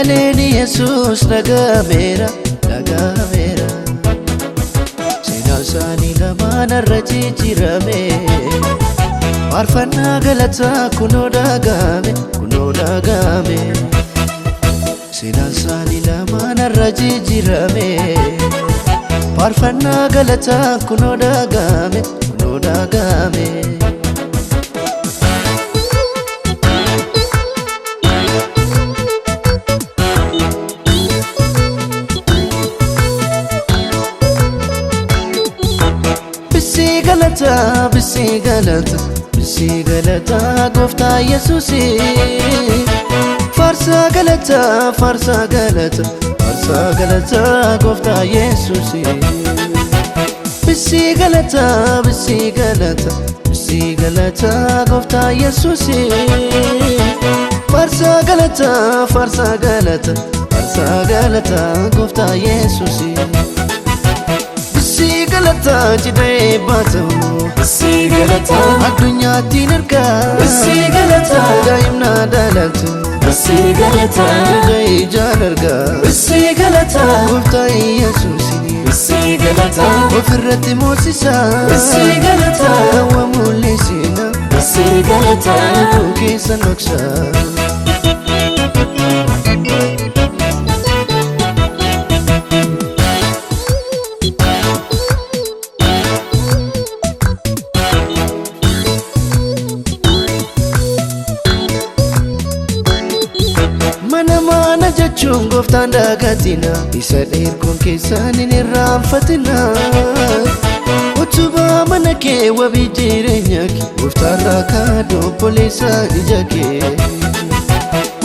Sagaleni Jesus nagamera Sinasani lamana rajijirame Marfana galata kuno dagame Sinasani lamana rajijirame Marfana galata kuno dagame Bisi galata gofta Yesusi Farsa galata gofta Yesusi Bisi galata gofta Yesusi Farsa galata gofta Yesusi Bisi galata jidee baatu Bisi galata adunya tinarka Bisi galata daimna dalatu Bisi galata jidee janarga Bisi galata gofta Yesusi Bisi galata ofirratti moosisa Bisi galata wa mul'isina Bisi galata keessa noksa Goftaan dagatina isa dheerkoon keessaan hin irraanfatina Utubaa mana kee wabii jireenya kee Goftaarraa kaadoo obboleessa ija kee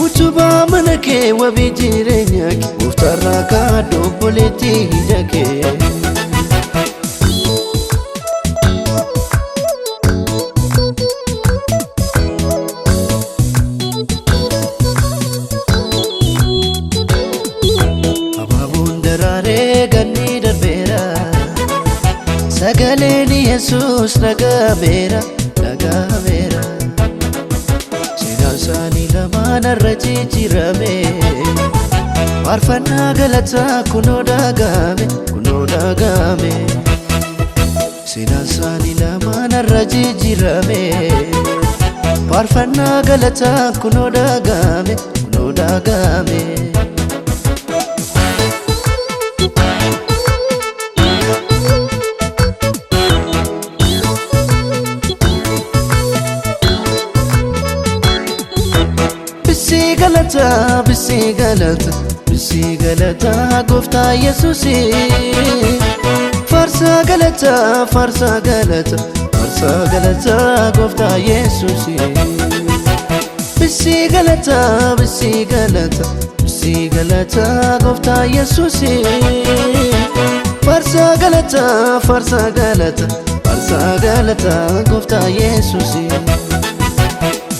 Utubaa mana kee wabii jireenya kee Goftaarraa kaadoo obboleetti ija kee Sagaleni Jesus nagamera Sinasani lamana rajijirame Marfana galata kuno dagame Sinasani lamana rajijirame Marfana galata kuno dagame Bisi galata gofta Yesusi Farsa galata gofta Yesusi Bisi galata gofta Yesusi Farsa galata gofta Yesusi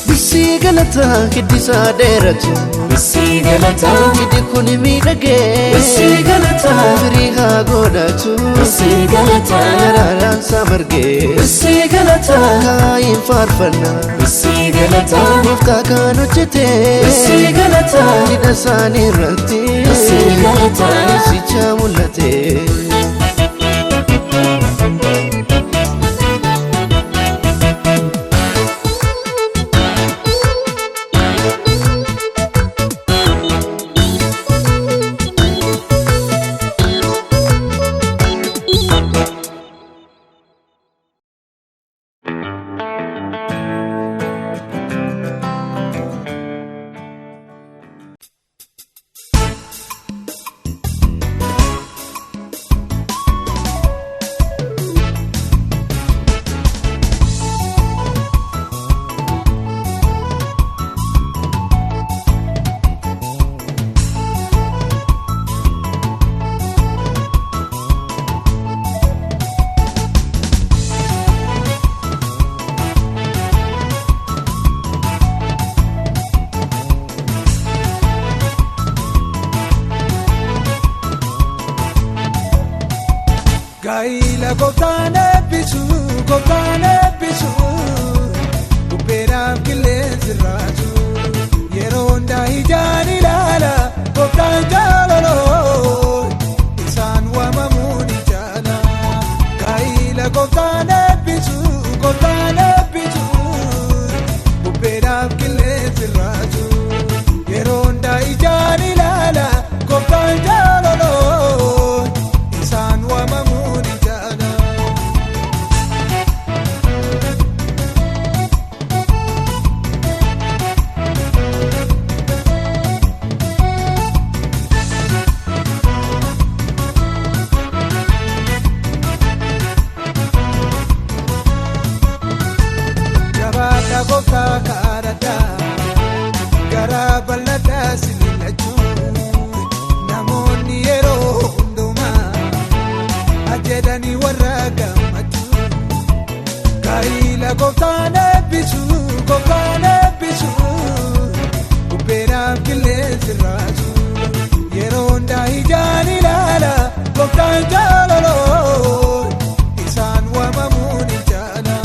Bisi galata kiddisa dheeratu Bisi galata hidhi kuni miidhagee Bisi galata firii haa godhatu Bisi galata yaraadhaan samargee Bisi galata kaayin faarfanna Bisi galata gooftaa kan hojjete Bisi galata hidha isaanii irratti Bisi galata Yesuusicha mul'ate Gaila gotane bisu Upera kile ziraju Yeronda hijani lala Ya goftane bisu Uberab kille siraju Yeronda hijani lala Goftan jalolo Isan wa mamuni jana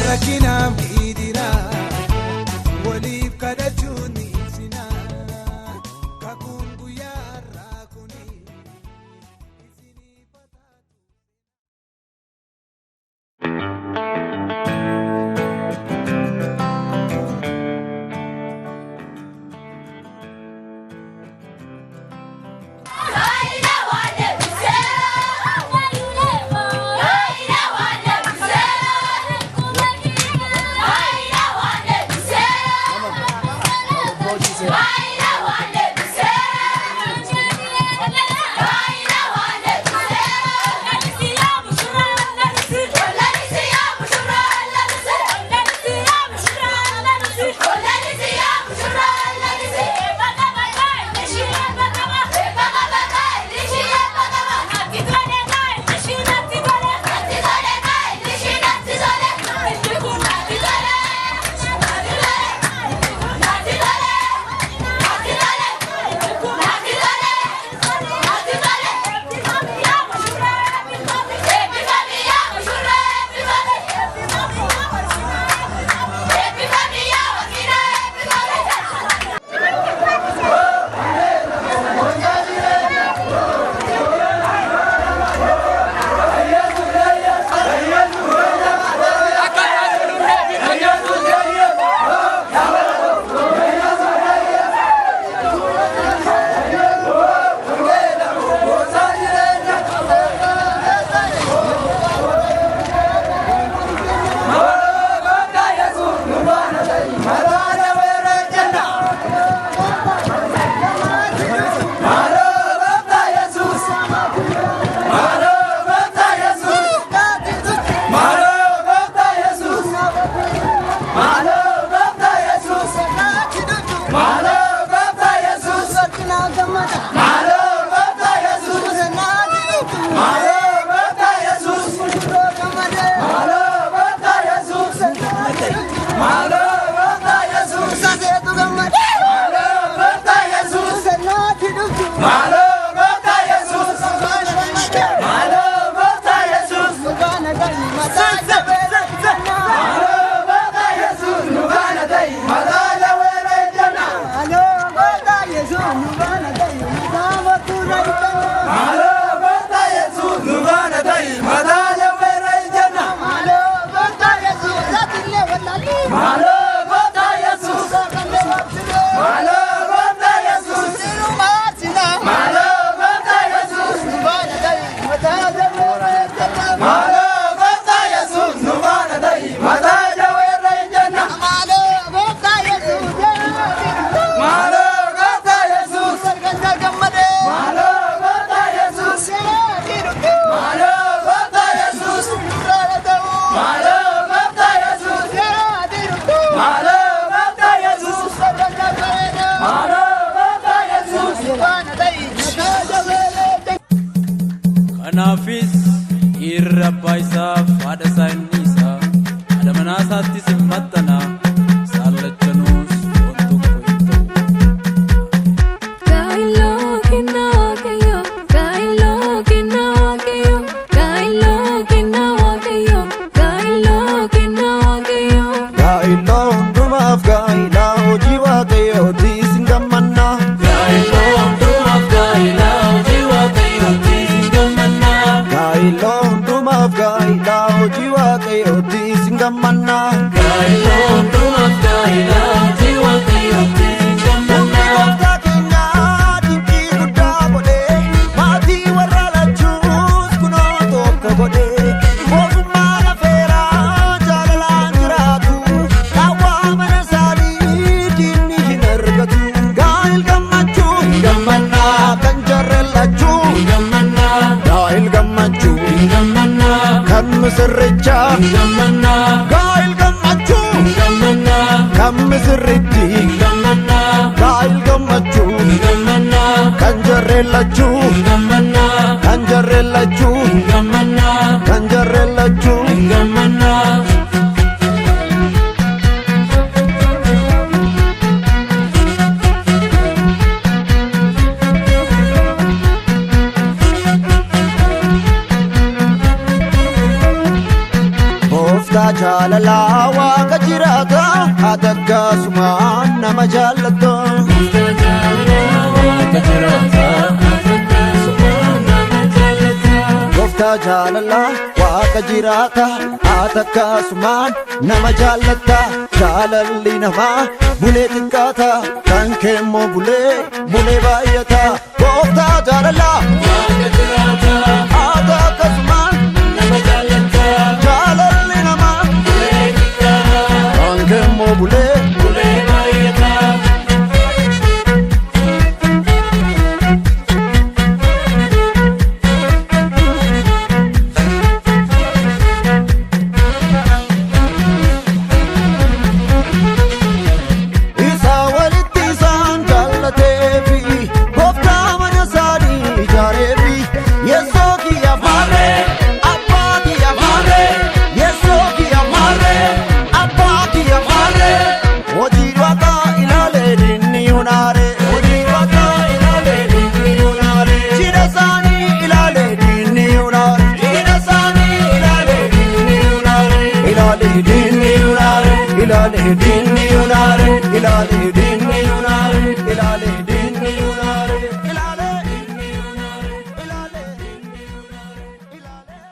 Rakinam idira Walif kada juni sina Kakungu ya rakuni Kanafis irra baisaaf haadha isaa inni isaa haadha manaa isaatti simmattanaa saallachanuus waan tokko hin ta'u. Gaa'ilaa hundumaaf gaa'ilaa hojii waaqayyooti singamannaa. sirricha gammanna gaa'il gammachuu gammanna kam sirritti gammanna gaa'il gammachuu gammanna kan jarreellachuu gammanna kan jarreellachuu gammanna kan jarreellachuu gammanna jaalala waaqa jiraata atakkasumaan nama jaallata Gooftaa jaalala waaqa jiraata atakkasumaan nama jaallata jaalalli namaa bulee xiqqaata kan keemmoo bulee baay'ata Gooftaa jaalala waaqa jiraata atakkasumaan nama jaallata jaalalli namaa Kemo bule bayeta Isa walitti isaan jaalateefi Gooftaa mana isaanii ijaareefi Yeesoo kiyya maaree abbaa kiyya maaree Yeesoo kiyya maaree Hojii waaqa ilaalee dinni hunaare Hojii waaqa ilaalee dinni hunaare Jidha isaanii ilaalee dinni hunaare Jidha isaanii ilaalee dinni hunaare Ilaalee dinni hunaare Ilaalee dinni hunaare Ilaalee dinni hunaare Ilaalee dinni hunaare Ilaalee dinni hunaare Ilaalee dinni hunaare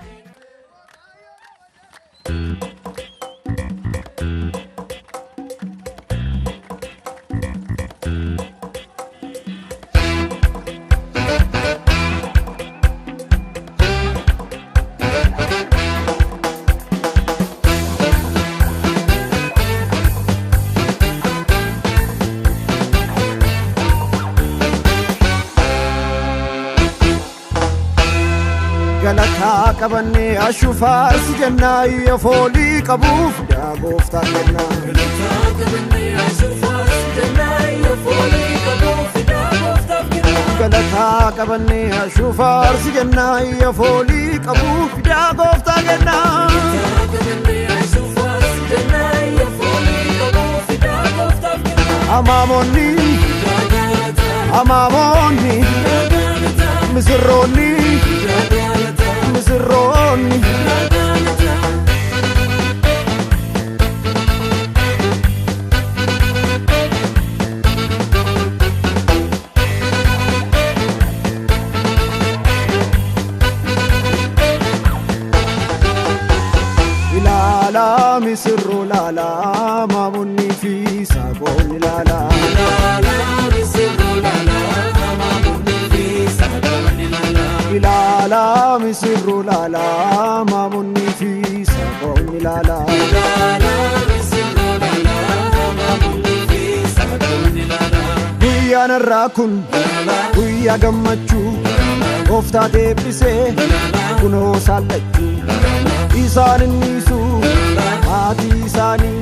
Galataa qabannee ashuufaas jennaa iyya foolii qabuuf yaa gooftaa kennaa. Galataa qabannee ashuufaas jennaa iyya foolii qabuuf yaa gooftaa kennaa. Galataa qabannee ashuufaas jennaa iyya foolii qabuuf yaa gooftaa kennaa. Galataa qabannee ashuufaas jennaa iyya foolii qabuuf yaa gooftaa kennaa. Amaamoonni misirroonni. Misirroonni ilaala misirroo laala maamunni fi saagoon ilaala Ilala misirro lala mamunni fi sabon ilala Guyyaa narraa kun guyyaa gammachuu Gooftaa deebisee kunoo saallachuu Isaan innisu maatii isaanii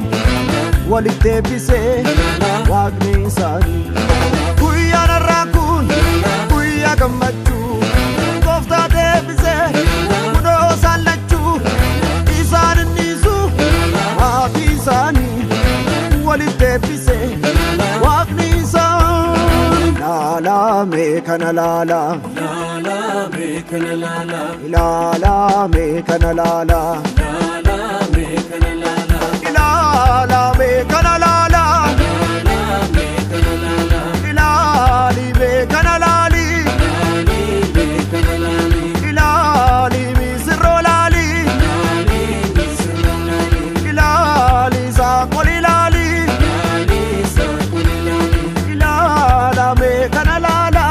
walitti deebisee waaqni isaanii Guyyaa narraa kun guyyaa gammachuu Gooftaa deebisee kunoo saallachuu Isaan innisu maatii isaanii walitti deebisee waaqni isaanii Laala mee kana laala Laala mee kana laala Laala mee kana laala Laala mee kana laala Laala mee kana laala Ilaali mee kana laali Ilali misirro lali Ilali saakol ilali Ilala me kana lala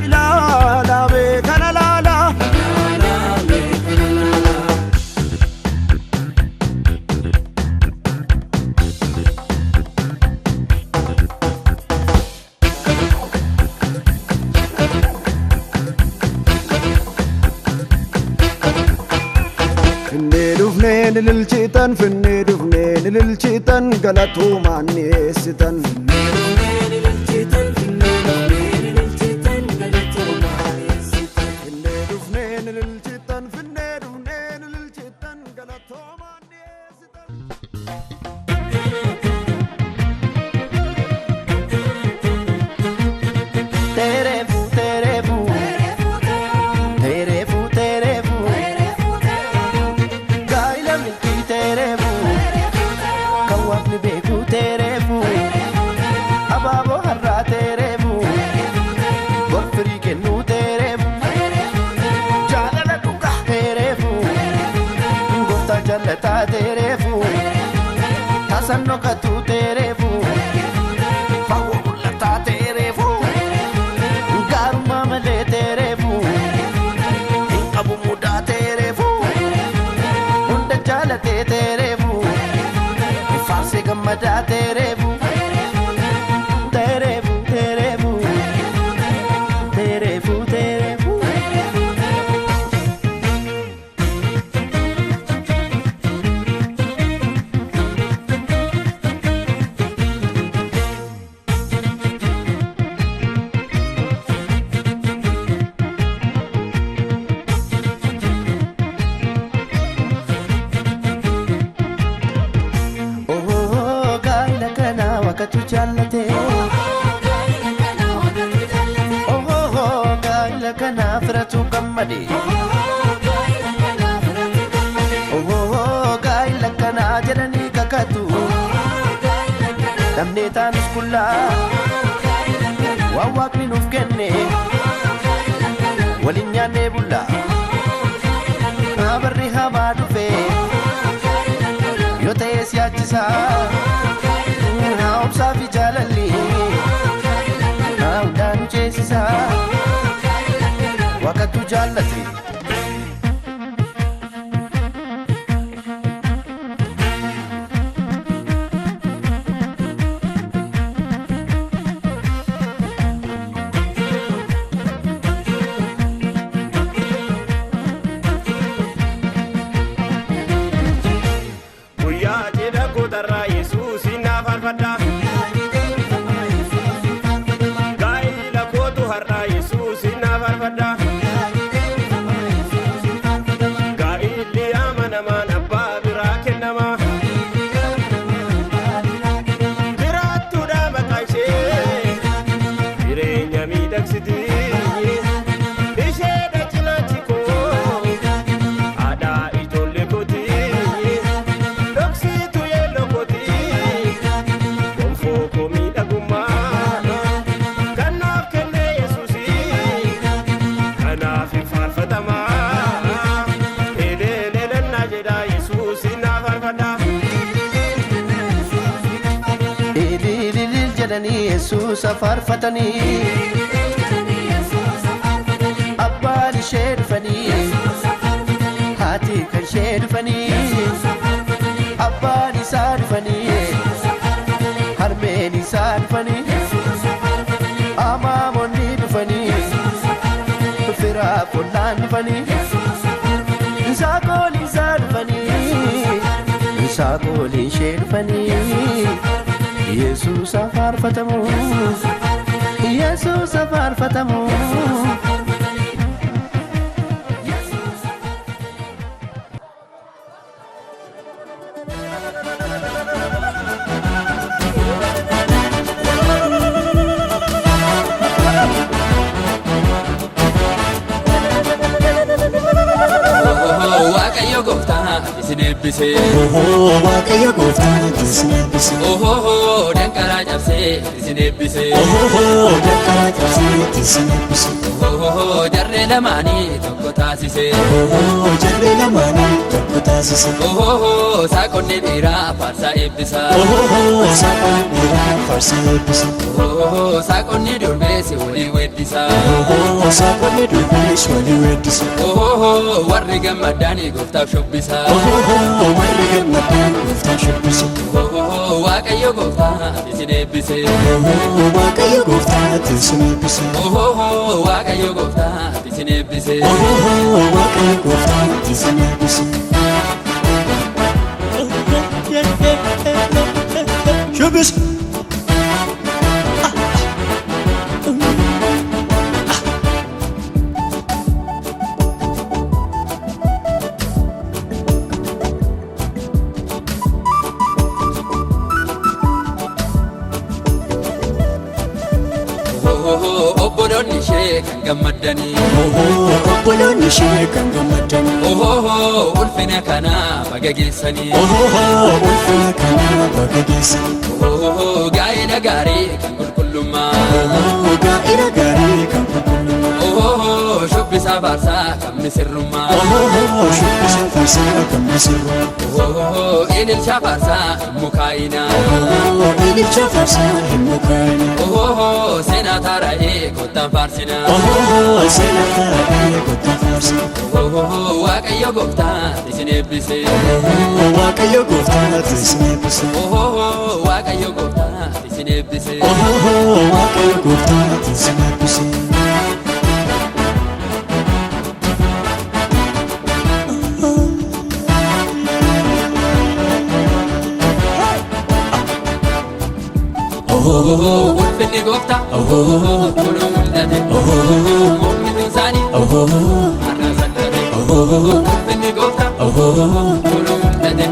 Ilala me kana lala dufneen ililchitan finne dufneen ililchitan galatuumaan dhiyeessitan Sanno ka tu terefu Pawo mulata terefu Garuma male terefu Abu muda terefu Unda jala terefu Farse gammada terefu Terefu terefu Terefu terefu wakatu jallate gaila kana firatu kammadi gaila kana jedhani kakatu namne taanus kulla waan waaqni nuuf kenne walin nyaanne bulla barri hamaa dhufe yoo ta'e siyaachisa Obsa fi jalali Naudanu chesisa Wakatu jalati Jesus farfatani Abbaan ishee dhufanii haati kan ishee dhufanii abbaan isaa dhufanii harmeen isaa dhufanii amaamonni dhufanii firaa qollaan dhufanii saaqooliin isaa dhufanii saaqooliin ishee dhufanii Jesus farfatamu Jesus farfatamu Isinebise Waaqayyo gooftaan isinebise dankara cabsee isinebise dankara cabsee isinebise jarree lamaanii tokko taasise jarree lamaanii tokko taasise saaqonni dhiiraa faarsaa eebbisa saaqonni dhiiraa faarsaa eebbisa saaqonni durbeessi walii weeddisa saaqonni durbeessi walii weeddisa warri gammadaanii gooftaaf shobbisa warri gammadaan gooftaan shobbisa Waaqayyo gooftaan isin eebbise Waaqayyo gooftaan isin eebbise Waaqayyo gooftaan isin eebbise Waaqayyo gooftaan isin eebbise kan gammadani obboloonni ishee kan gammadani ulfina kana baga geessani ulfina kana baga geessani gaa'ela gaarii kan qulqullummaa gaa'ela gaarii kan qulqullummaa shubbisa faarsaa kan misirrummaa shubbisa faarsaa kan misirrummaa ililcha faarsaa hin mukaa'ina ililcha faarsaa hin mukaa'ina seenaa taara'ee kottaan faarsina seenaa taara'ee kottaan faarsina waaqayyo gooftaa isin eebbise waaqayyo gooftaa isin eebbise waaqayyo gooftaa isin eebbise waaqayyo gooftaa isin eebbise ulfinni gooftaa kunoo mul'ate mormituu isaanii har'a saddate ulfinni gooftaa kunoo mul'ate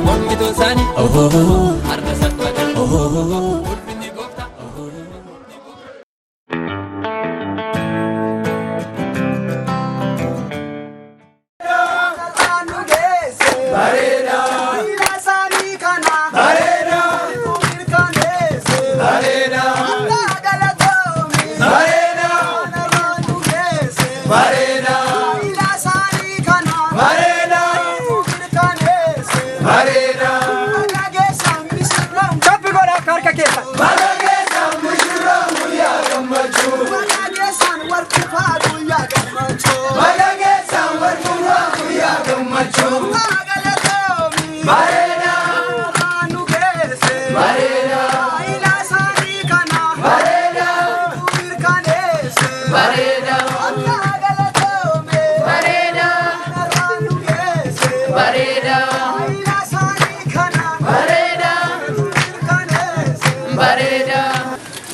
mormituu isaanii har'a saddate ulfinni gooftaa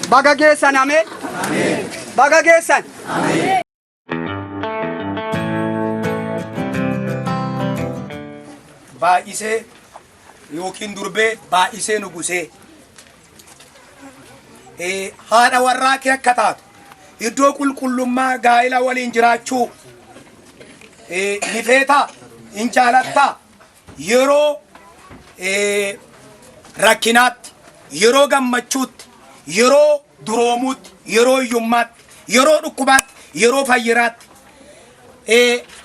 Baga geessan ameen. Baga geessan. Baay'isee yookiin durbee baay'isee nugusee haadha warraa kee akka taatu iddoo qulqullummaa gaa'ela waliin jiraachuu ni feetaa hin jaalattaa yeroo rakkinaatti yeroo gammachuutti yeroo duroomuutti yeroo hiyyummaatti yeroo dhukkubaatti yeroo fayyiraatti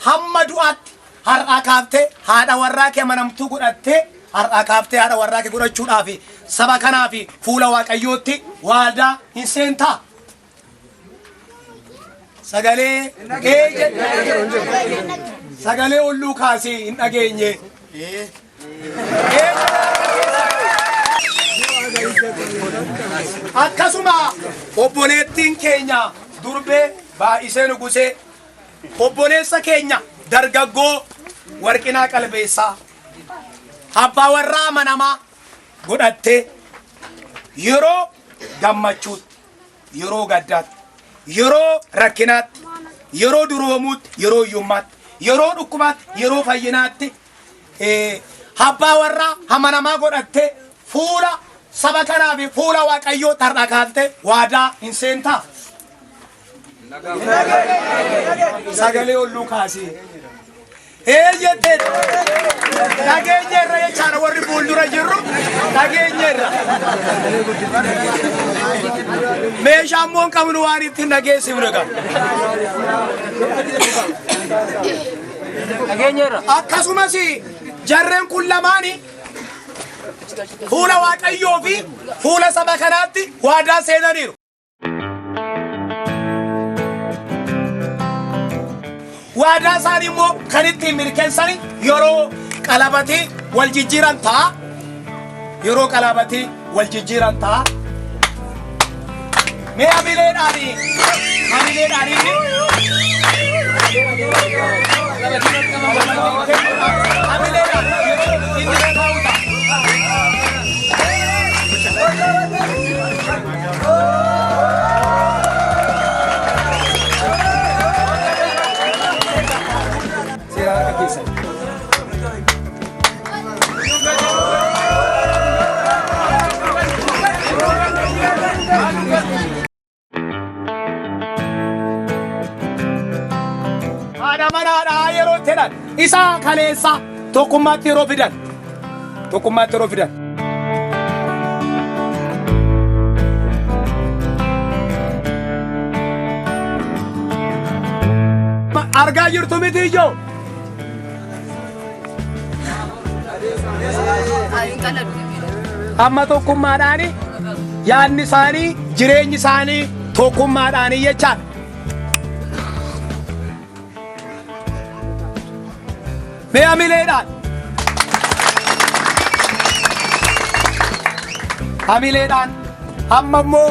hamma du'aatti har'aa kaaftee haadha warraa kee amanamtuu godhattee har'aa kaaftee haadha warraa kee godhachuudhaaf saba kanaaf fuula waaqayyootti waadaa hin seentaa. Sagalee olluu kaasee hin dhageenye. Akkasuma obboleettiin keenya durbee baay'isee nugusee obboleessa keenya dargaggoo warqinaa qalbeessaa abbaa warraa amanamaa godhattee yeroo gammachuutti yeroo gaddaatti yeroo rakkinaatti yeroo duroomuutti yeroo hiyyummaatti yeroo dhukkubaatti yeroo fayyinaatti abbaa warraa amanamaa godhattee fuula saba kanaaf fuula waaqayyoo har'aa kaaftee waadaa hin seentaa. Sagalee olluu kaasee jettee dhageenyeerra jechaadha warri fuuldura jirru dhageenyeerra. Meeshaa immoo hin qabnu waan ittiin dhageessifnu qaba. Akkasumas jarreen kun lamaanii fuula waaqayyoo fi fuula saba kanaatti waadaa seenaniiru. Waadaa isaanii immoo kan ittiin mirkeessani yeroo qalabatii wal jijjiiran ta'a. Yeroo qalabatii wal jijjiiran ta'a. Mee hamileedhaanii gootedhaan isa kaleessa tokkummaatti yeroo fidan tokkummaatti yeroo fidan. Argaa jirtu miti ijoo. Amma tokkummaadhaani yaadni isaanii jireenyi isaanii tokkummaadhaani jechaan. Mee hamileedhaan. Hamileedhaan amma immoo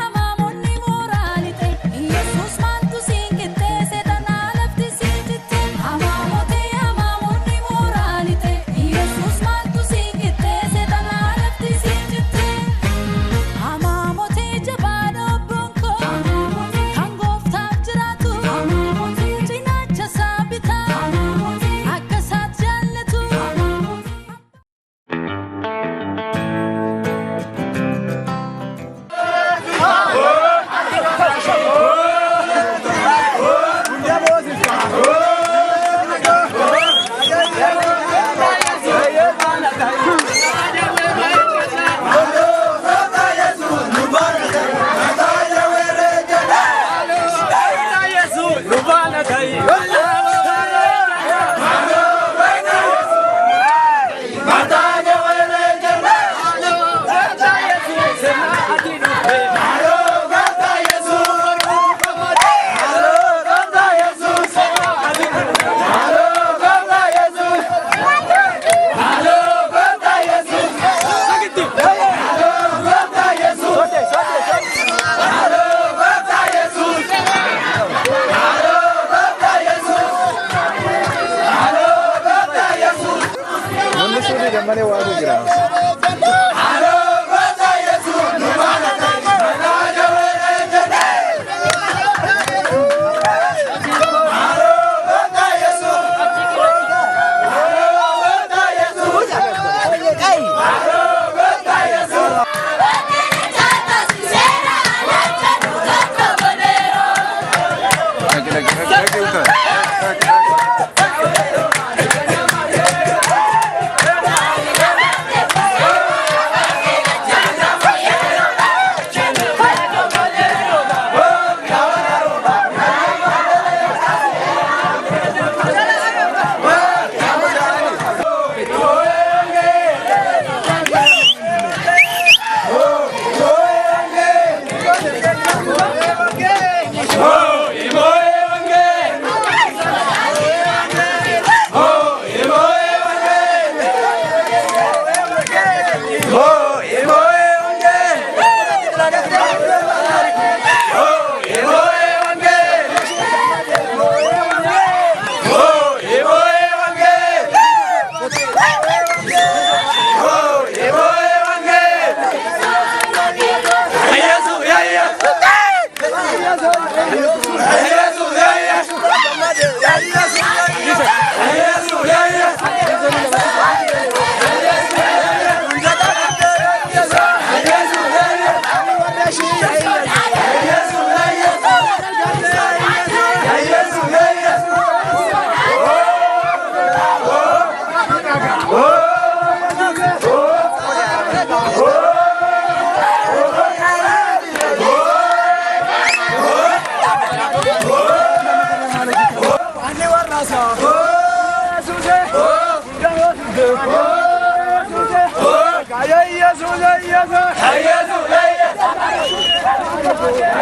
Amamonni Yesus,